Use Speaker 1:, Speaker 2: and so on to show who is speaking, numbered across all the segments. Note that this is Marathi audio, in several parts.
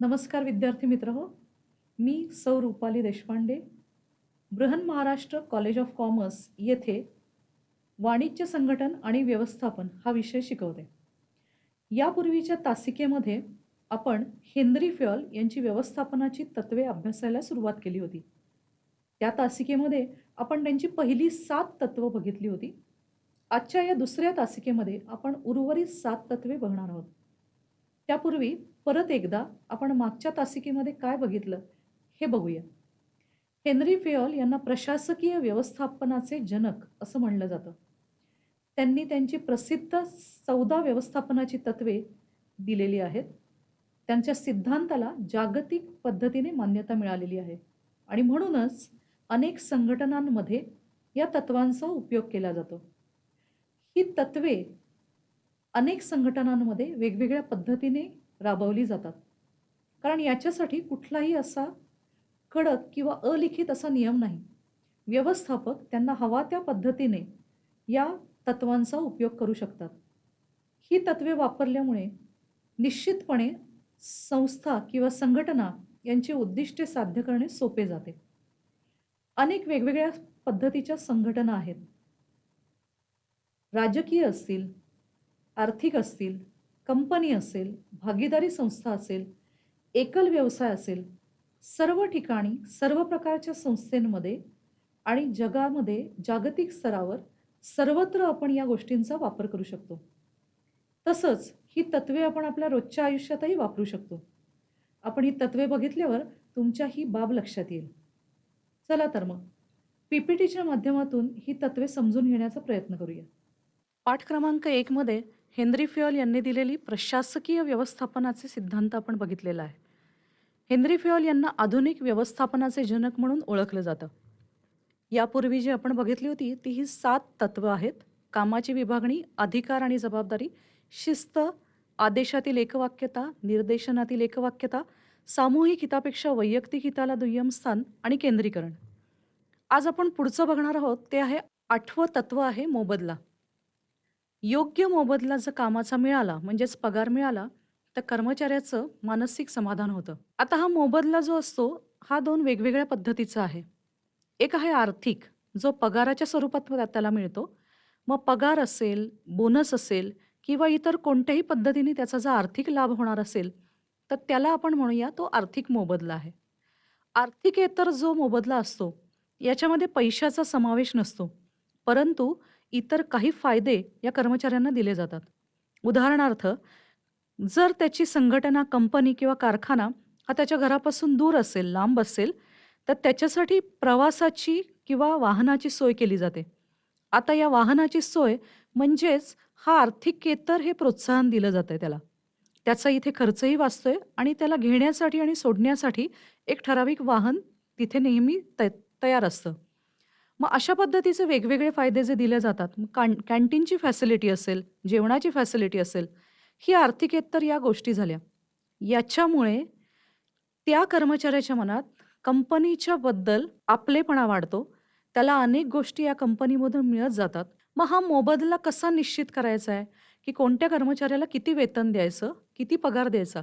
Speaker 1: नमस्कार विद्यार्थी मित्रहो, मी सौ Rupali Deshpande, Brihan Maharashtra college of commerce येथे वाणिज्य संघटन आणि व्यवस्थापन हा विषय शिकवते. यापूर्वीच्या तासिकेमध्ये आपण हेनरी फयोल यांची व्यवस्थापनाची तत्त्वे अभ्यासायला सुरुवात केली होती. त्या तासिकेमध्ये आपण त्यांची पहिली 7 तत्त्व बघितली होती. आजच्या या दुसऱ्या तासिकेमध्ये आपण उर्वरित 7 तत्त्वे बघणार आहोत. त्यापूर्वी परत एकदा आपण मागच्या तासिकेमध्ये काय बघितलं हे बघूया. हेनरी फयोल यांना प्रशासकीय व्यवस्थापनाचे जनक असं म्हणलं जातं. त्यांनी त्यांची प्रसिद्ध 14 व्यवस्थापनाची तत्त्वे दिलेली आहेत. त्यांच्या सिद्धांताला जागतिक पद्धतीने मान्यता मिळालेली आहे आणि म्हणूनच अनेक संघटनांमध्ये या तत्त्वांचा उपयोग केला जातो. ही तत्त्वे अनेक संघटनांमध्ये वेगवेगळ्या पद्धतीने राबवली जातात, कारण याच्यासाठी कुठलाही असा कडक किंवा अलिखित असा नियम नाही. व्यवस्थापक त्यांना हवा त्या पद्धतीने या तत्त्वांचा उपयोग करू शकतात. ही तत्त्वे वापरल्यामुळे निश्चितपणे संस्था किंवा संघटना यांची उद्दिष्टे साध्य करणे सोपे जाते. अनेक वेगवेगळ्या पद्धतीच्या संघटना आहेत. राजकीय असतील, आर्थिक असतील, कंपनी असेल, भागीदारी संस्था असेल, एकल व्यवसाय असेल, सर्व ठिकाणी सर्व प्रकारच्या संस्थांमध्ये आणि जगामध्ये जागतिक स्तरावर सर्वत्र आपण या गोष्टींचा वापर करू शकतो. तसंच ही तत्त्वे आपण आपल्या रोजच्या आयुष्यातही वापरू शकतो. आपण ही तत्त्वे बघितल्यावर तुमच्या ही बाब लक्षात येईल. चला तर मग पीपीटीच्या माध्यमातून ही तत्त्वे समजून घेण्याचा प्रयत्न करूया. पाठ क्रमांक 1 मध्ये हेनरी फयोल यांनी दिलेली प्रशासकीय व्यवस्थापनाचे सिद्धांत आपण बघितलेला आहे. हेनरी फयोल यांना आधुनिक व्यवस्थापनाचे जनक म्हणून ओळखलं जातं. यापूर्वी जी आपण बघितली होती ती ही 7 तत्व आहेत. कामाची विभागणी, अधिकार आणि जबाबदारी, शिस्त, आदेशातील एकवाक्यता, निर्देशनातील एकवाक्यता, सामूहिक हितापेक्षा वैयक्तिक हिताला दुय्यम स्थान आणि केंद्रीकरण. आज आपण पुढचं बघणार आहोत ते आहे 8वं तत्व आहे मोबदला. योग्य मोबदला जर कामाचा मिळाला म्हणजेच पगार मिळाला तर कर्मचाऱ्याचं मानसिक समाधान होतं. आता हा मोबदला जो असतो हा 2 वेगवेगळ्या पद्धतीचा आहे. एक आहे आर्थिक, जो पगाराच्या स्वरूपात त्याला मिळतो. मग पगार असेल, बोनस असेल किंवा इतर कोणत्याही पद्धतीने त्याचा जर आर्थिक लाभ होणार असेल तर त्याला आपण म्हणूया तो आर्थिक मोबदला आहे. आर्थिकेतर जो मोबदला असतो याच्यामध्ये पैशाचा समावेश नसतो, परंतु इतर काही फायदे या कर्मचाऱ्यांना दिले जातात. उदाहरणार्थ, जर त्याची संघटना, कंपनी किंवा कारखाना हा त्याच्या घरापासून दूर असेल, लांब असेल, तर त्याच्यासाठी प्रवासाची किंवा वाहनाची सोय केली जाते. आता या वाहनाची सोय म्हणजेच हा आर्थिकेतर हे प्रोत्साहन दिलं जातंय त्याला. त्याचा इथे खर्चही वाचतोय आणि त्याला घेण्यासाठी आणि सोडण्यासाठी एक ठराविक वाहन तिथे नेहमी तयार असतं. मग अशा पद्धतीचे वेगवेगळे फायदे जे दिले जातात, मग कॅन्टीनची फॅसिलिटी असेल, जेवणाची फॅसिलिटी असेल, ही आर्थिकेतर या गोष्टी झाल्या. याच्यामुळे त्या कर्मचाऱ्याच्या मनात कंपनीच्या बद्दल आपलेपणा वाढतो. त्याला अनेक गोष्टी या कंपनीमधून मिळत जातात. मग हा मोबदला कसा निश्चित करायचा आहे, की कोणत्या कर्मचाऱ्याला किती वेतन द्यायचं, किती पगार द्यायचा,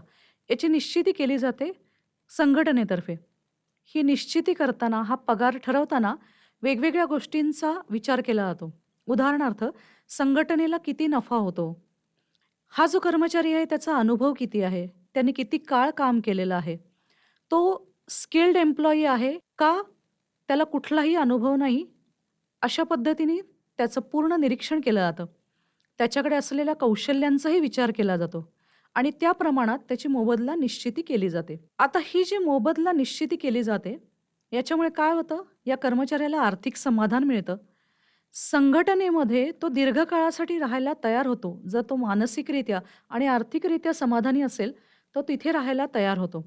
Speaker 1: याची निश्चिती केली जाते संघटनेतर्फे. ही निश्चिती करताना, हा पगार ठरवताना वेगवेगळ्या गोष्टींचा विचार केला जातो. उदाहरणार्थ, संघटनेला किती नफा होतो, हा जो कर्मचारी आहे त्याचा अनुभव किती आहे, त्याने किती काळ काम केलेलं आहे, तो स्किल्ड एम्प्लॉई आहे का त्याला कुठलाही अनुभव नाही, अशा पद्धतीने त्याचं पूर्ण निरीक्षण केलं जातं. त्याच्याकडे असलेल्या कौशल्यांचाही विचार केला जातो आणि त्या प्रमाणात त्याची मोबदला निश्चिती केली जाते. आता ही जी मोबदला निश्चिती केली जाते याच्यामुळे काय होतं, या कर्मचाऱ्याला आर्थिक समाधान मिळतं. संघटनेमध्ये तो दीर्घकाळासाठी राहायला तयार होतो. जर तो मानसिकरित्या आणि आर्थिकरित्या समाधानी असेल तर तिथे राहायला तयार होतो.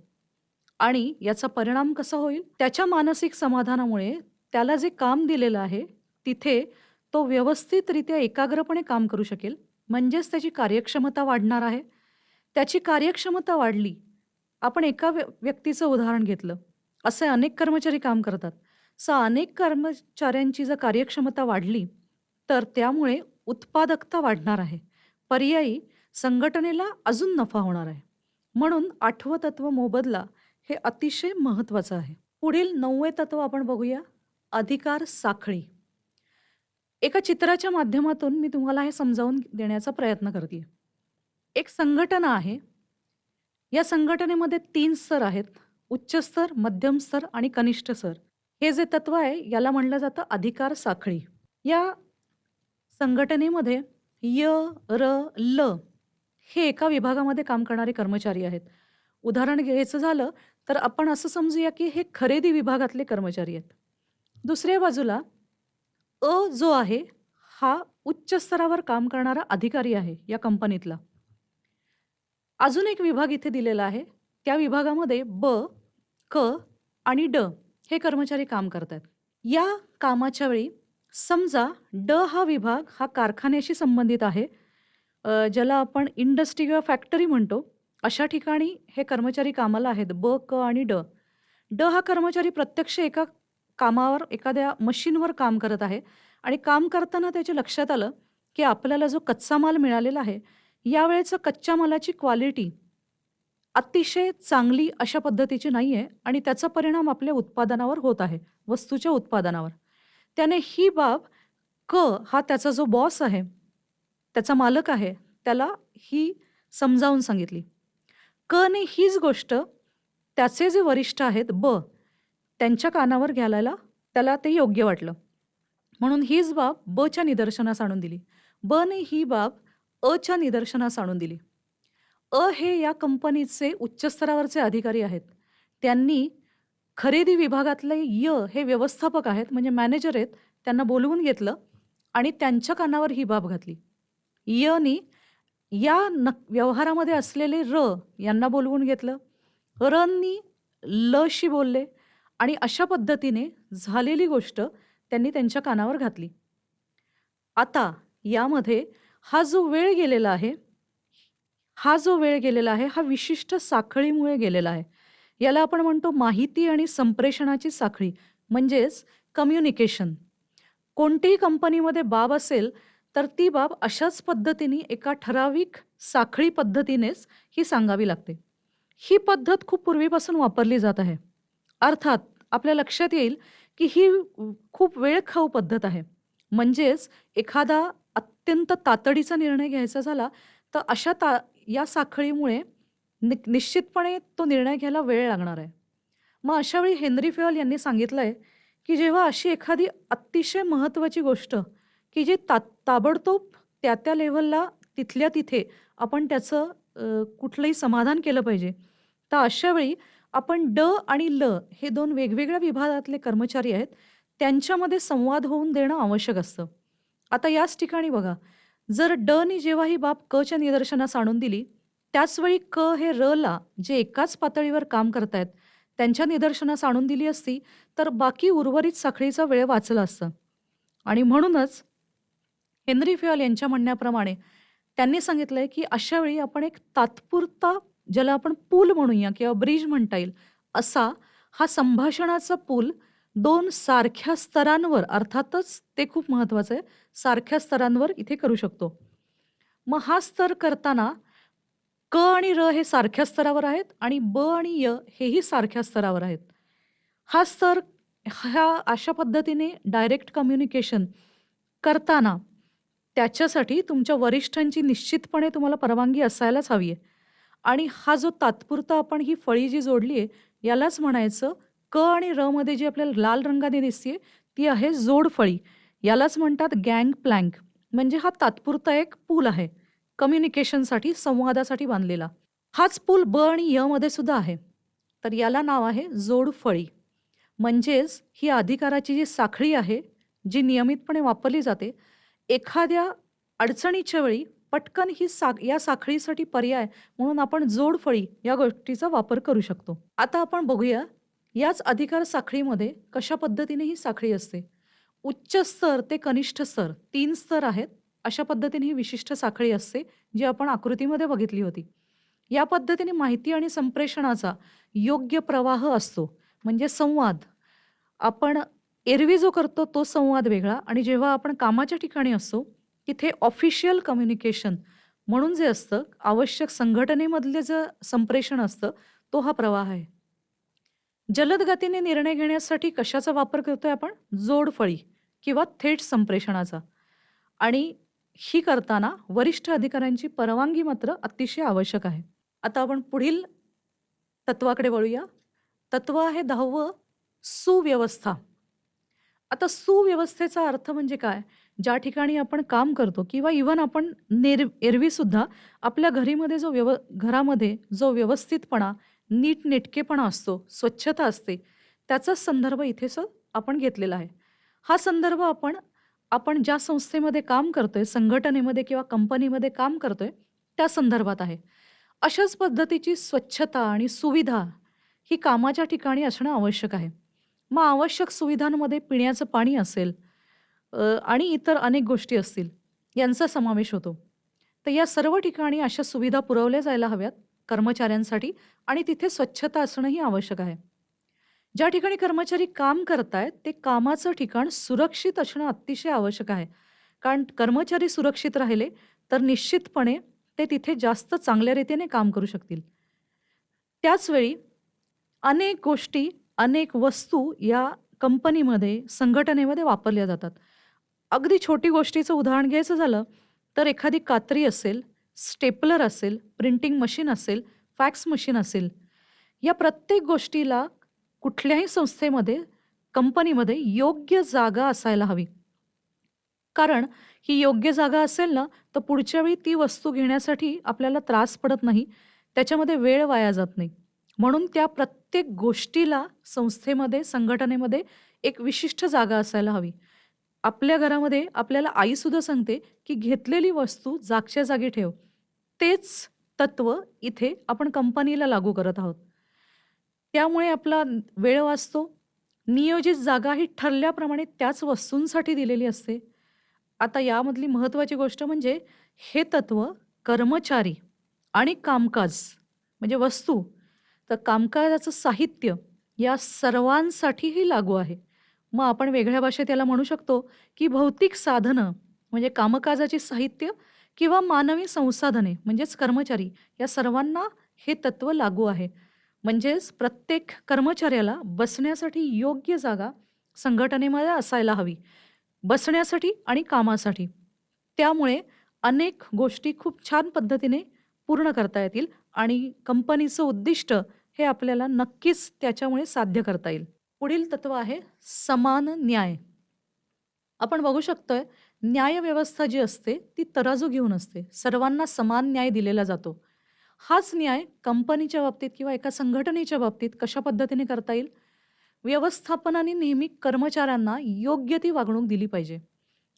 Speaker 1: आणि याचा परिणाम कसा होईल? त्याच्या मानसिक समाधानामुळे त्याला जे काम दिलेलं आहे, तिथे तो व्यवस्थितरित्या एकाग्रपणे काम करू शकेल. म्हणजेच त्याची कार्यक्षमता वाढणार आहे. त्याची कार्यक्षमता वाढली. आपण एका व्यक्तीचं उदाहरण घेतलं. असे अनेक कर्मचारी काम करतात. अनेक कर्मचाऱ्यांची जर कार्यक्षमता वाढली, तर त्यामुळे उत्पादकता वाढणार आहे. पर्यायी संघटनेला अजून नफा होणार आहे. म्हणून 8वं तत्व मोबदला हे अतिशय महत्त्वाचं आहे. पुढील 9वे तत्व आपण बघूया, अधिकार साखळी. एका चित्राच्या माध्यमातून मी तुम्हाला हे समजावून देण्याचा प्रयत्न करते. एक संघटना आहे. या संघटनेमध्ये 3 स्तर आहेत. उच्च स्तर, मध्यम स्तर आणि कनिष्ठ स्तर. हे जे तत्व आहे याला म्हटलं जातं अधिकार साखळी. या संघटनेमध्ये य, र, ल हे एका विभागामध्ये काम करणारे कर्मचारी आहेत. उदाहरण घ्यायचं झालं तर आपण असं समजूया की हे खरेदी विभागातले कर्मचारी आहेत. दुसऱ्या बाजूला अ जो आहे हा उच्च स्तरावर काम करणारा अधिकारी आहे या कंपनीतला. अजून एक विभाग इथे दिलेला आहे. त्या विभागामध्ये ब, क आणि ड हे कर्मचारी काम करतात. या कामाच्या वेळी समजा ड हा विभाग हा कारखान्याशी संबंधित आहे. ज्याला आपण इंडस्ट्री किंवा फॅक्टरी म्हणतो. अशा ठिकाणी हे कर्मचारी कामाला आहेत ब, क आणि ड. ड हा कर्मचारी प्रत्यक्ष एका कामावर एखाद्या मशीनवर काम करत आहे आणि काम करताना त्याच्या लक्षात आलं, की आपल्याला जो कच्चा माल मिळालेला आहे, यावेळेचा कच्च्या मालाची क्वालिटी अतिशय चांगली अशा पद्धतीची नाहीये आणि त्याचा परिणाम आपल्या उत्पादनावर होत आहे, वस्तूच्या उत्पादनावर. त्याने ही बाब क हा त्याचा जो बॉस आहे, त्याचा मालक आहे, त्याला ही समजावून सांगितली. क ने हीच गोष्ट त्याचे जे वरिष्ठ आहेत ब, त्यांच्या कानावर घालायला त्याला ते योग्य वाटलं. म्हणून हीच बाब बच्या निदर्शनास आणून दिली. ब ने ही बाब अच्या निदर्शनास आणून दिली. हे या कंपनीचे उच्च स्तरावरचे अधिकारी आहेत. त्यांनी खरेदी विभागातले य हे व्यवस्थापक आहेत म्हणजे मॅनेजर आहेत. त्यांना बोलवून घेतलं आणि त्यांच्या कानावर ही बाब घातली. नी या व्यवहारामध्ये असलेले र यांना बोलवून घेतलं. रनी लशी बोलले आणि अशा पद्धतीने झालेली गोष्ट त्यांनी त्यांच्या कानावर घातली. आता यामध्ये हा जो वेळ गेलेला आहे, हा विशिष्ट साखळीमुळे गेलेला आहे. याला आपण म्हणतो माहिती आणि संप्रेषणाची साखळी म्हणजेच कम्युनिकेशन. कोणतीही कंपनीमध्ये बाब असेल तर ती बाब अशाच पद्धतीने एका ठराविक साखळी पद्धतीनेच ही सांगावी लागते. ही पद्धत खूप पूर्वीपासून वापरली जात आहे. अर्थात आपल्या लक्षात येईल की ही खूप वेळखाऊ पद्धत आहे. म्हणजेच एखादा अत्यंत तातडीचा निर्णय घ्यायचा झाला तर या साखळीमुळे निश्चितपणे तो निर्णय घ्यायला वेळ लागणार आहे. मग अशावेळी हेनरी फेयल यांनी सांगितलंय की जेव्हा अशी एखादी अतिशय महत्त्वाची गोष्ट की जी ताबडतोब त्या लेव्हलला तिथल्या तिथे आपण त्याचं कुठलंही समाधान केलं पाहिजे. तर अशावेळी आपण ड आणि ल हे 2 वेगवेगळ्या विभागातले कर्मचारी आहेत. त्यांच्यामध्ये संवाद होऊन देणं आवश्यक असतं. आता याच ठिकाणी बघा, जर ड नी जेव्हा ही बाब क च्या निदर्शनास आणून दिली, त्याचवेळी क हे र ला जे एकाच पातळीवर काम करतायत त्यांच्या निदर्शनास आणून दिली असती, तर बाकी उर्वरित साखळीचा वेळ वाचला असता. आणि म्हणूनच हेनरी फेयल यांच्या म्हणण्याप्रमाणे त्यांनी सांगितलंय की अशा वेळी आपण एक तात्पुरता ज्याला आपण पूल म्हणूया किंवा ब्रिज म्हणता येईल, असा हा संभाषणाचा पूल 2 सारख्या स्तरांवर अर्थातच ते खूप महत्वाचं आहे, सारख्या स्तरांवर इथे करू शकतो. मग हा स्तर करताना क आणि र हे सारख्या स्तरावर आहेत आणि ब आणि य हेही सारख्या स्तरावर आहेत. हा स्तर अशा पद्धतीने डायरेक्ट कम्युनिकेशन करताना त्याच्यासाठी तुमच्या वरिष्ठांची निश्चितपणे तुम्हाला परवानगी असायलाच हवी आहे. आणि हा जो तात्पुरता आपण ही फळी जी जोडली आहे यालाच म्हणायचं क आणि र मध्ये जी आपल्याला लाल रंगाने दिसते ती आहे जोडफळी. यालाच म्हणतात गँग प्लँक. म्हणजे हा तात्पुरता एक पूल आहे कम्युनिकेशनसाठी, संवादासाठी बांधलेला. हाच पूल ब आणि य मध्ये सुद्धा आहे. तर याला नाव आहे जोडफळी. म्हणजेच ही अधिकाराची जी साखळी आहे जी नियमितपणे वापरली जाते, एखाद्या अडचणीच्या वेळी पटकन या साखळीसाठी पर्याय म्हणून आपण जोडफळी या गोष्टीचा वापर करू शकतो. आता आपण बघूया याच अधिकार साखळीमध्ये कशा पद्धतीने ही साखळी असते. उच्च स्तर ते कनिष्ठ स्तर 3 स्तर आहेत. अशा पद्धतीने ही विशिष्ट साखळी असते, जी आपण आकृतीमध्ये बघितली होती. या पद्धतीने माहिती आणि संप्रेषणाचा योग्य प्रवाह असतो. म्हणजे संवाद. आपण एरवी जो करतो तो संवाद वेगळा आणि जेव्हा आपण कामाच्या ठिकाणी असतो, तिथे ऑफिशियल कम्युनिकेशन म्हणून जे असतं, आवश्यक संघटनेमधले जे संप्रेषण असतं, तो हा प्रवाह आहे. जलद गतीने निर्णय घेण्यासाठी कशाचा वापर करतोय आपण? जोडफळी किंवा थेट संप्रेषणाचा. आणि ही करताना वरिष्ठ अधिकाऱ्यांची परवानगी मात्र अतिशय आवश्यक आहे. आता आपण पुढील तत्वाकडे वळूया. तत्व आहे 10वं, सुव्यवस्था. आता सुव्यवस्थेचा अर्थ म्हणजे काय? ज्या ठिकाणी आपण काम करतो किंवा इव्हन आपण एरवी सुद्धा आपल्या घरामध्ये जो व्यवस्थितपणा, नीटनेटकेपणा असतो, स्वच्छता असते, त्याचाच संदर्भ आपण घेतलेला आहे. हा संदर्भ आपण आपण ज्या संस्थेमध्ये काम करतोय, संघटनेमध्ये किंवा कंपनीमध्ये काम करतोय, त्या संदर्भात आहे. अशाच पद्धतीची स्वच्छता आणि सुविधा ही कामाच्या ठिकाणी असणं आवश्यक आहे. मग आवश्यक सुविधांमध्ये पिण्याचं पाणी असेल आणि इतर अनेक गोष्टी असतील, यांचा समावेश होतो. तर या सर्व ठिकाणी अशा सुविधा पुरवल्या जायला हव्यात कर्मचाऱ्यांसाठी आणि तिथे स्वच्छता असणंही आवश्यक आहे. ज्या ठिकाणी कर्मचारी काम करतायत, ते कामाचं ठिकाण सुरक्षित असणं अतिशय आवश्यक आहे. कारण कर्मचारी सुरक्षित राहिले, तर निश्चितपणे ते तिथे जास्त चांगल्या रीतीने काम करू शकतील. त्याचवेळी अनेक गोष्टी, अनेक वस्तू या कंपनीमध्ये, संघटनेमध्ये वापरल्या जातात. अगदी छोटी गोष्टीचं उदाहरण घ्यायचं झालं, तर एखादी कात्री असेल, स्टेपलर असेल, प्रिंटिंग मशीन असेल, फॅक्स मशीन असेल, या प्रत्येक गोष्टीला कुठल्याही संस्थेमध्ये, कंपनीमध्ये योग्य जागा असायला हवी. कारण ही योग्य जागा असेल ना, तर पुढच्या वेळी ती वस्तू घेण्यासाठी आपल्याला त्रास पडत नाही. त्याच्यामध्ये वेळ वाया जात नाही. म्हणून त्या प्रत्येक गोष्टीला संस्थेमध्ये, संघटनेमध्ये एक विशिष्ट जागा असायला हवी. आपल्या घरामध्ये आपल्याला आईसुद्धा सांगते, की घेतलेली वस्तू जागच्या जागी ठेव. तेच तत्व इथे आपण कंपनीला लागू करत आहोत. त्यामुळे आपला वेळ वाचतो. नियोजित जागा ही ठरल्याप्रमाणे त्याच वस्तूंसाठी दिलेली असते. आता यामधली महत्त्वाची गोष्ट म्हणजे हे तत्व कर्मचारी आणि कामकाज म्हणजे वस्तू, तर कामकाजाचं साहित्य या सर्वांसाठीही लागू आहे. मग आपण वेगळ्या भाषेत याला म्हणू शकतो, की भौतिक साधनं म्हणजे कामकाजाची साहित्य किंवा मानवी संसाधने म्हणजेच कर्मचारी या सर्वांना हे तत्व लागू आहे. म्हणजेच प्रत्येक कर्मचाऱ्याला बसण्यासाठी योग्य जागा संघटनेमध्ये असायला हवी. बसण्यासाठी आणि कामासाठी. त्यामुळे अनेक गोष्टी खूप छान पद्धतीने पूर्ण करता येतील आणि कंपनीचं उद्दिष्ट हे आपल्याला नक्कीच त्याच्यामुळे साध्य करता येईल. पुढील तत्व आहे समान न्याय. आपण बघू शकतोय न्यायव्यवस्था जी असते ती तराजू घेऊन असते. सर्वांना समान न्याय दिलेला जातो. हाच न्याय कंपनीच्या बाबतीत किंवा एका संघटनेच्या बाबतीत कशा पद्धतीने करता येईल? व्यवस्थापनाने नेहमी कर्मचाऱ्यांना योग्य ती वागणूक दिली पाहिजे.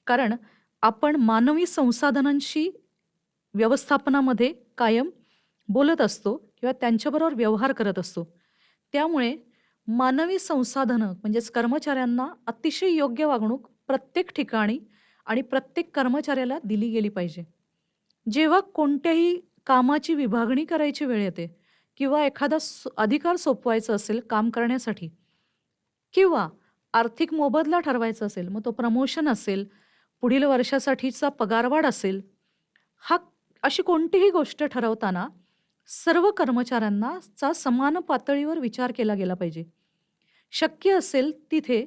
Speaker 1: कारण आपण मानवी संसाधनांशी व्यवस्थापनामध्ये कायम बोलत असतो किंवा त्यांच्याबरोबर व्यवहार करत असतो. त्यामुळे मानवी संसाधनं म्हणजेच कर्मचाऱ्यांना अतिशय योग्य वागणूक प्रत्येक ठिकाणी आणि प्रत्येक कर्मचाऱ्याला दिली गेली पाहिजे. जेव्हा कोणत्याही कामाची विभागणी करायची वेळ येते किंवा एखादा अधिकार सोपवायचा असेल काम करण्यासाठी किंवा आर्थिक मोबदला ठरवायचा असेल, मग तो प्रमोशन असेल, पुढील वर्षासाठीचा पगारवाढ असेल, हा अशी कोणतीही गोष्ट ठरवताना सर्व कर्मचाऱ्यांचा समान पातळीवर विचार केला गेला पाहिजे. शक्य असेल तिथे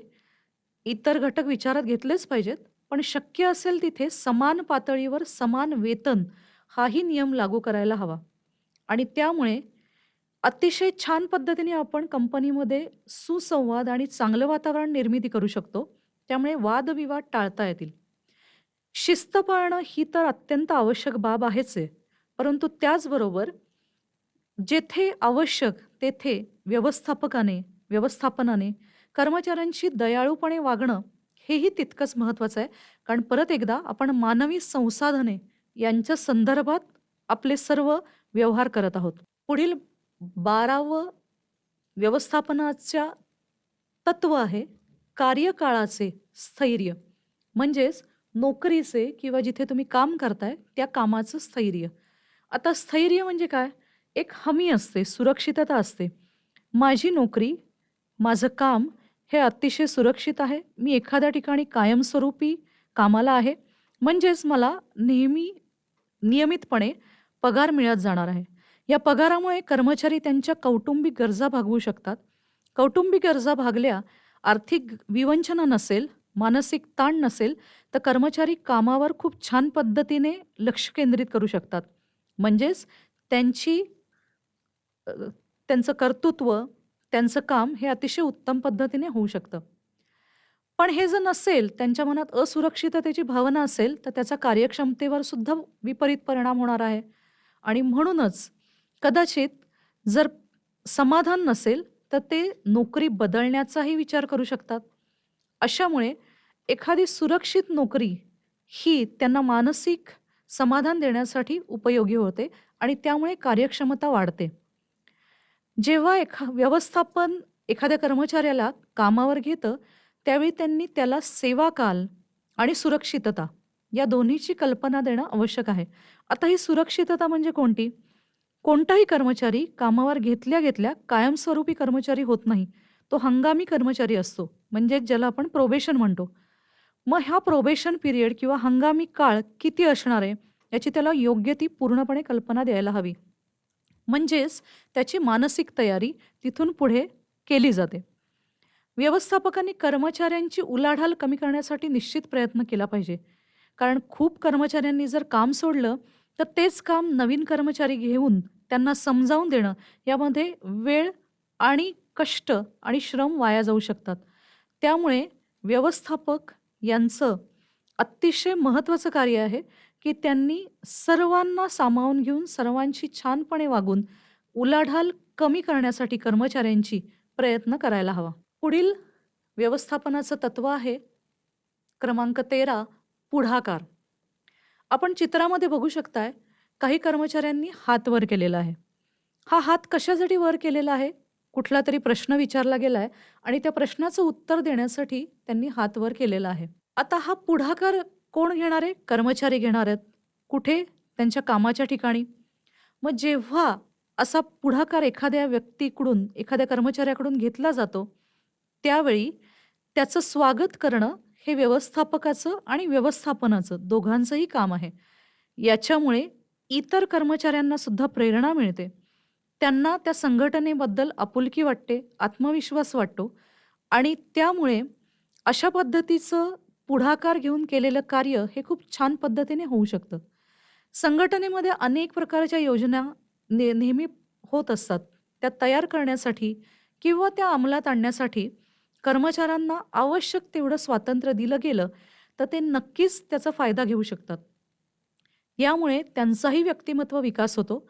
Speaker 1: इतर घटक विचारात घेतलेच पाहिजेत, पण शक्य असेल तिथे समान पातळीवर समान वेतन हाही नियम लागू करायला हवा. आणि त्यामुळे अतिशय छान पद्धतीने आपण कंपनीमध्ये सुसंवाद आणि चांगलं वातावरण निर्मिती करू शकतो. त्यामुळे वादविवाद टाळता येतील. शिस्त पाळणं ही तर अत्यंत आवश्यक बाब आहेच आहे. परंतु त्याचबरोबर जेथे आवश्यक तेथे व्यवस्थापनाने कर्मचाऱ्यांशी दयाळूपणे वागणं हेही तितकंच महत्त्वाचं आहे. कारण परत एकदा आपण मानवी संसाधने यांच्या संदर्भात आपले सर्व व्यवहार करत आहोत. पुढील 12वं व्यवस्थापनाच्या तत्व आहे कार्यकाळाचे स्थैर्य. म्हणजेच नोकरीचे किंवा जिथे तुम्ही काम करताय त्या कामाचं स्थैर्य. आता स्थैर्य म्हणजे काय? एक हमी असते, सुरक्षितता असते. माझी नोकरी, माझं काम हे अतिशय सुरक्षित आहे. मी एखाद्या ठिकाणी कायमस्वरूपी कामाला आहे. म्हणजेच मला नेहमी नियमितपणे पगार मिळत जाणार आहे. या पगारामुळे कर्मचारी त्यांच्या कौटुंबिक गरजा भागवू शकतात. कौटुंबिक गरजा भागल्या, आर्थिक विवंचना नसेल, मानसिक ताण नसेल, तर कर्मचारी कामावर खूप छान पद्धतीने लक्ष केंद्रित करू शकतात. म्हणजेच त्यांची अ, त्यांचं कर्तृत्व, त्यांचं काम हे अतिशय उत्तम पद्धतीने होऊ शकतं. पण हे जर नसेल, त्यांच्या मनात असुरक्षिततेची भावना असेल, तर त्याचा कार्यक्षमतेवर सुद्धा विपरीत परिणाम होणार आहे. आणि म्हणूनच कदाचित जर समाधान नसेल, तर ते नोकरी बदलण्याचाही विचार करू शकतात. अशामुळे एखादी सुरक्षित नोकरी ही त्यांना मानसिक समाधान देण्यासाठी उपयोगी होते आणि त्यामुळे कार्यक्षमता वाढते. जेव्हा व्यवस्थापन एखाद्या कर्मचाऱ्याला कामावर घेतं, त्यावेळी त्यांनी त्याला सेवाकाल आणि सुरक्षितता या दोन्हीची कल्पना देणं आवश्यक आहे. आता ही सुरक्षितता म्हणजे कोणती? कोणताही कर्मचारी कामावर घेतल्या-घेतल्या कायमस्वरूपी कर्मचारी होत नाही. तो हंगामी कर्मचारी असतो. म्हणजेच ज्याला आपण प्रोबेशन म्हणतो. मग हा प्रोबेशन पिरियड किंवा हंगामी काळ किती असणार आहे, याची त्याला योग्य ती पूर्णपणे कल्पना द्यायला हवी. म्हणजेच त्याची मानसिक तयारी तिथून पुढे केली जाते. व्यवस्थापकांनी कर्मचाऱ्यांची उलाढाल कमी करण्यासाठी निश्चित प्रयत्न केला पाहिजे. कारण खूप कर्मचाऱ्यांनी जर काम सोडलं, तर तेच काम नवीन कर्मचारी घेऊन त्यांना समजावून देणं, यामध्ये वेळ आणि कष्ट आणि श्रम वाया जाऊ शकतात. त्यामुळे व्यवस्थापक यांचं अतिशय महत्त्वाचं कार्य आहे, की त्यांनी सर्वांना सामावून घेऊन, सर्वांशी छानपणे वागून, उलाढाल कमी करण्यासाठी कर्मचाऱ्यांची प्रयत्न करायला हवा. पुढील व्यवस्थापनाचं तत्व आहे क्रमांक 13 पुढाकार. आपण चित्रामध्ये बघू शकताय, काही कर्मचाऱ्यांनी हात वर केलेला आहे. हा हात कशासाठी वर केलेला आहे? कुठला तरी प्रश्न विचारला गेलाय आणि त्या प्रश्नाचं उत्तर देण्यासाठी त्यांनी हात वर केलेला आहे. आता हा पुढाकार कोण घेणार आहे? कर्मचारी घेणार आहेत. कुठे? त्यांच्या कामाच्या ठिकाणी. मग जेव्हा असा पुढाकार एखाद्या व्यक्तीकडून, एखाद्या कर्मचाऱ्याकडून घेतला जातो, त्यावेळी त्याचं स्वागत करणं हे व्यवस्थापकाचं आणि व्यवस्थापनाचं दोघांचंही काम आहे. याच्यामुळे इतर कर्मचाऱ्यांना सुद्धा प्रेरणा मिळते. त्यांना त्या संघटनेबद्दल आपुलकी वाटते, आत्मविश्वास वाटतो आणि त्यामुळे अशा पद्धतीचं पुढाकार घेऊन केलेलं कार्य हे खूप छान पद्धतीने होऊ शकतं. संघटनेमध्ये अनेक प्रकारच्या योजना नेहमी होत असतात. त्या तयार करण्यासाठी किंवा त्या अंमलात आणण्यासाठी कर्मचाऱ्यांना आवश्यक तेवढं स्वातंत्र्य दिलं गेलं, तर ते नक्कीच त्याचा फायदा घेऊ शकतात. यामुळे त्यांचाही व्यक्तिमत्व विकास होतो.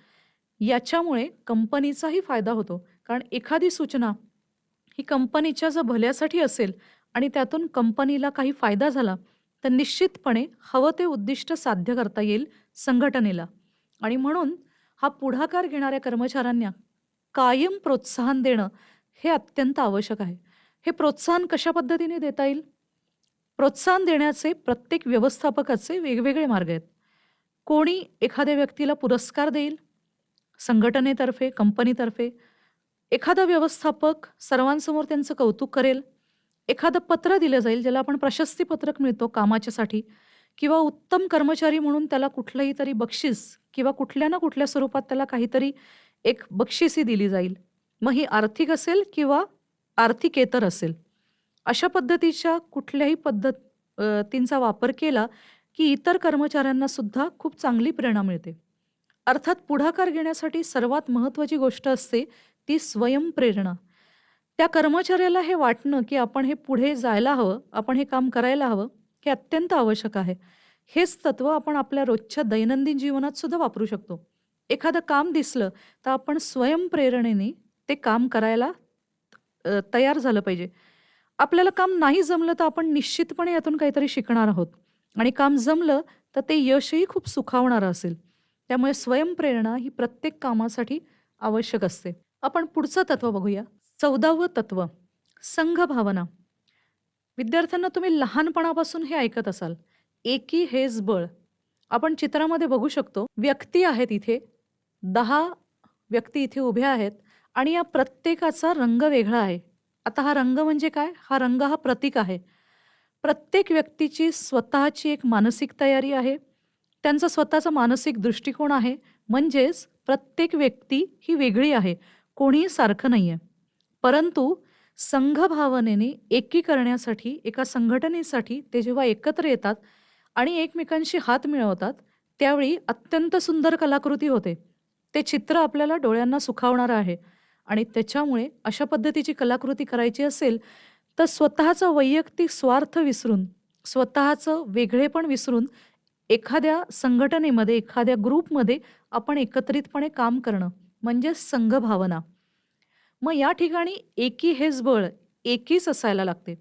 Speaker 1: याच्यामुळे कंपनीचाही फायदा होतो. कारण एखादी सूचना ही कंपनीच्या जर भल्यासाठी असेल आणि त्यातून कंपनीला काही फायदा झाला, तर निश्चितपणे हवं ते उद्दिष्ट साध्य करता येईल संघटनेला. आणि म्हणून हा पुढाकार घेणाऱ्या कर्मचाऱ्यांना कायम प्रोत्साहन देणं हे अत्यंत आवश्यक आहे. हे प्रोत्साहन कशा पद्धतीने देता येईल? प्रोत्साहन देण्याचे प्रत्येक व्यवस्थापकाचे वेगवेगळे मार्ग आहेत. कोणी एखाद्या व्यक्तीला पुरस्कार देईल, संघटनेतर्फे, कंपनीतर्फे. एखादा व्यवस्थापक सर्वांसमोर त्यांचं कौतुक करेल. एखादं पत्र दिलं जाईल, ज्याला आपण प्रशस्ती पत्रक मिळतो कामाच्यासाठी किंवा उत्तम कर्मचारी म्हणून त्याला कुठलंही तरी बक्षीस किंवा कुठल्या ना कुठल्या स्वरूपात त्याला काहीतरी एक बक्षीस दिली जाईल. मग ही आर्थिक असेल किंवा आर्थिकेतर असेल. अशा पद्धतीच्या कुठल्याही तींचा वापर केला, की इतर कर्मचाऱ्यांना सुद्धा खूप चांगली प्रेरणा मिळते. अर्थात पुढाकार घेण्यासाठी सर्वात महत्त्वाची गोष्ट असते ती स्वयंप्रेरणा. त्या कर्मचाऱ्याला हे वाटणं, की आपण हे पुढे जायला हवं, आपण हे काम करायला हवं, हे अत्यंत आवश्यक आहे. हेच तत्व आपण आपल्या रोजच्या दैनंदिन जीवनात सुद्धा वापरू शकतो. एखादं काम दिसलं, तर आपण स्वयंप्रेरणेने ते काम करायला तयार झालं पाहिजे. आपल्याला काम नाही जमलं, तर आपण निश्चितपणे यातून काहीतरी शिकणार आहोत. आणि काम जमलं तर ते यशही खूप सुखावणारं असेल. त्यामुळे स्वयंप्रेरणा ही प्रत्येक कामासाठी आवश्यक असते. आपण पुढचं तत्व बघूया. 14वं तत्व, संघभावना. विद्यार्थ्यांना तुम्ही लहानपणापासून हे ऐकत असाल. एकी हेच बळ. आपण चित्रामध्ये बघू शकतो, व्यक्ती आहेत इथे. 10 व्यक्ती इथे उभ्या आहेत आणि या प्रत्येकाचा रंग वेगळा आहे. आता हा रंग म्हणजे काय? हा प्रतीक आहे. प्रत्येक व्यक्तीची स्वतःची एक मानसिक तयारी आहे. त्यांचा स्वतःचा मानसिक दृष्टिकोन आहे. म्हणजेच प्रत्येक व्यक्ती ही वेगळी आहे. कोणीही सारखं नाहीये. परंतु संघभावनेने एकी करण्यासाठी, एका संघटनेसाठी ते जेव्हा एकत्र येतात आणि एकमेकांशी हात मिळवतात, त्यावेळी अत्यंत सुंदर कलाकृती होते. ते चित्र आपल्याला डोळ्यांना सुखावणारं आहे आणि त्याच्यामुळे अशा पद्धतीची कलाकृती करायची असेल, तर स्वतःचा वैयक्तिक स्वार्थ विसरून, स्वतःचं वेगळेपण विसरून एखाद्या संघटनेमध्ये, एखाद्या ग्रुपमध्ये आपण एकत्रितपणे काम करणं म्हणजे संघभावना. मग या ठिकाणी एकी हेच बळ, एकीच असायला लागते.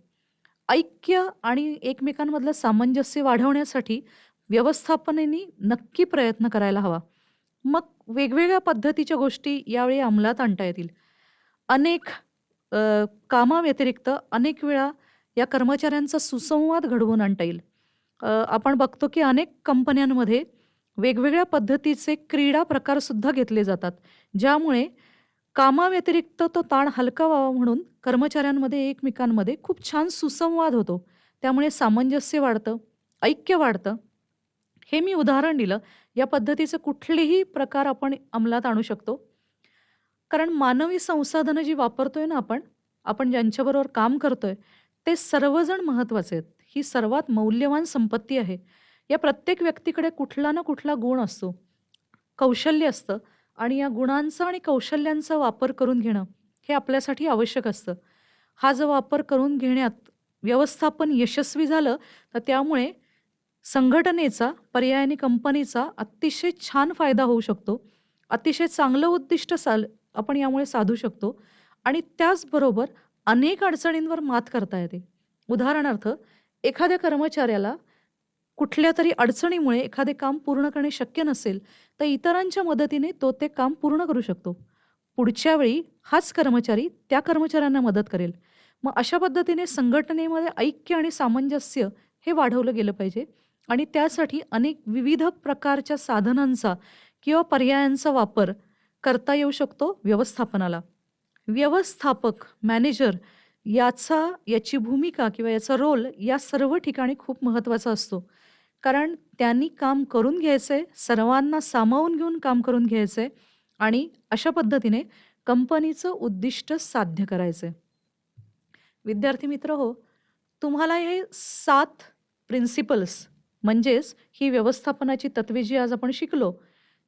Speaker 1: ऐक्य आणि एकमेकांमधलं सामंजस्य वाढवण्यासाठी व्यवस्थापनेने नक्की प्रयत्न करायला हवा. मग वेगवेगळ्या पद्धतीच्या गोष्टी यावेळी अंमलात आणता येतील. अनेक अ, कामाव्यतिरिक्त अनेक वेळा या कर्मचाऱ्यांचा सुसंवाद घडवून आणता येईल. आपण बघतो की अनेक कंपन्यांमध्ये वेगवेगळ्या पद्धतीचे क्रीडा प्रकारसुद्धा घेतले जातात. ज्यामुळे कामाव्यतिरिक्त तो ताण हलका व्हावा म्हणून कर्मचाऱ्यांमध्ये एकमेकांमध्ये खूप छान सुसंवाद होतो. त्यामुळे सामंजस्य वाढतं, ऐक्य वाढतं. हे मी उदाहरण दिलं. या पद्धतीचे कुठलेही प्रकार आपण अंमलात आणू शकतो. कारण मानवी संसाधनं जी वापरतोय ना आपण, आपण ज्यांच्याबरोबर काम करतोय, ते सर्वजण महत्त्वाचे आहेत. ही सर्वात मौल्यवान संपत्ती आहे. या प्रत्येक व्यक्तीकडे कुठला ना कुठला गुण असतो, कौशल्य असतं आणि या गुणांचा आणि कौशल्यांचा वापर करून घेणं, हे आपल्यासाठी आवश्यक असतं. हा जो वापर करून घेण्यात व्यवस्थापन यशस्वी झालं, तर त्यामुळे संघटनेचा, पर्यायाने कंपनीचा अतिशय छान फायदा होऊ शकतो. अतिशय चांगलं उद्दिष्ट आपण यामुळे साधू शकतो आणि त्याचबरोबर अनेक अडचणींवर मात करता येते. उदाहरणार्थ, एखाद्या कर्मचाऱ्याला कुठल्यातरी अडचणीमुळे एखादे काम पूर्ण करणे शक्य नसेल, तर इतरांच्या मदतीने तो ते काम पूर्ण करू शकतो. पुढच्या वेळी हाच कर्मचारी त्या कर्मचाऱ्यांना मदत करेल. मग अशा पद्धतीने संघटनेमध्ये ऐक्य आणि सामंजस्य हे वाढवलं गेलं पाहिजे आणि त्यासाठी अनेक विविध प्रकारच्या साधनांचा किंवा पर्यायांचा वापर करता येऊ शकतो व्यवस्थापनाला. व्यवस्थापक, मॅनेजर याची भूमिका किंवा याचा रोल या सर्व ठिकाणी खूप महत्त्वाचा असतो. कारण त्यांनी काम करून घ्यायचंय, सर्वांना सामावून घेऊन काम करून घ्यायचंय आणि अशा पद्धतीने कंपनीचं उद्दिष्ट साध्य करायचंय. विद्यार्थी मित्र हो, तुम्हाला हे 7 प्रिन्सिपल्स म्हणजेच ही व्यवस्थापनाची तत्वे जी आज आपण शिकलो,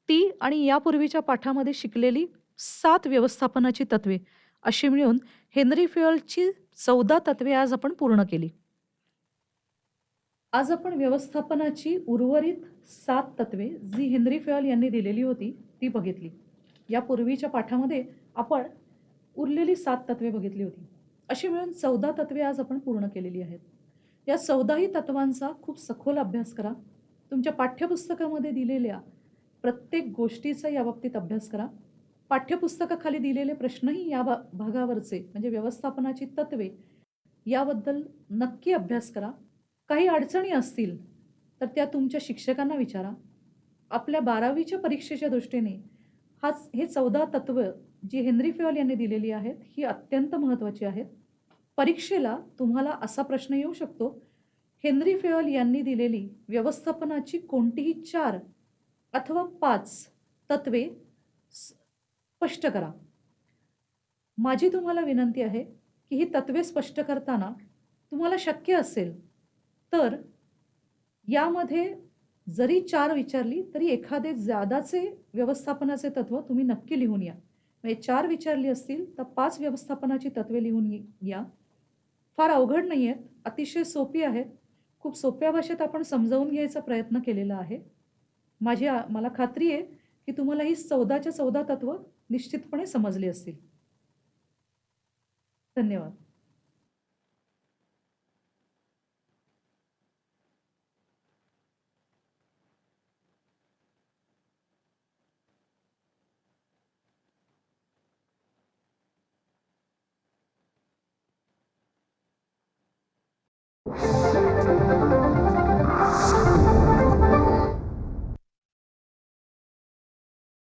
Speaker 1: ती आणि यापूर्वीच्या पाठामध्ये शिकलेली 7 व्यवस्थापनाची तत्वे अशी मिळून हेनरी फेयलची 14 तत्वे आज आपण पूर्ण केली. आज आपण व्यवस्थापनाची उर्वरित 7 तत्वे जी हेनरी फेयल यांनी दिलेली होती, ती बघितली. यापूर्वीच्या पाठामध्ये आपण उरलेली 7 तत्वे बघितली होती. अशी मिळून 14 तत्वे आज आपण पूर्ण केलेली आहेत. या 14ही तत्वांचा खूप सखोल अभ्यास करा. तुमच्या पाठ्यपुस्तकामध्ये दिलेल्या प्रत्येक गोष्टीचा याबाबतीत अभ्यास करा. पाठ्यपुस्तकाखाली दिलेले प्रश्नही या भागावरचे म्हणजे व्यवस्थापनाची तत्वे याबद्दल नक्की अभ्यास करा. काही अडचणी असतील, तर त्या तुमच्या शिक्षकांना विचारा. आपल्या 12वीच्या परीक्षेच्या दृष्टीने हे 14 तत्व जी हेनरी फेयल यांनी दिलेली आहेत, ही अत्यंत महत्त्वाची आहेत. परीक्षेला तुम्हाला असा प्रश्न येऊ शकतो, हेनरी फेयल यांनी दिलेली व्यवस्थापनाची कोणतीही 4 अथवा 5 तत्वे स्पष्ट करा. माझी तुम्हाला विनंती आहे, की ही तत्वे स्पष्ट करताना तुम्हाला शक्य असेल, तर यामध्ये जरी 4 विचारली, तरी एखादे जादाचे व्यवस्थापनाचे तत्व तुम्ही नक्की लिहून या. म्हणजे 4 विचारली असतील, तर 5 व्यवस्थापनाची तत्वे लिहून या. फार अवघड नाही आहेत, अतिशय सोपी आहेत. खूप सोप्या भाषेत आपण समजावून घ्यायचा प्रयत्न केलेला आहे. मला खात्री आहे, की तुम्हाला ही 14च्या 14 तत्व निश्चितपणे समजली असतील. धन्यवाद.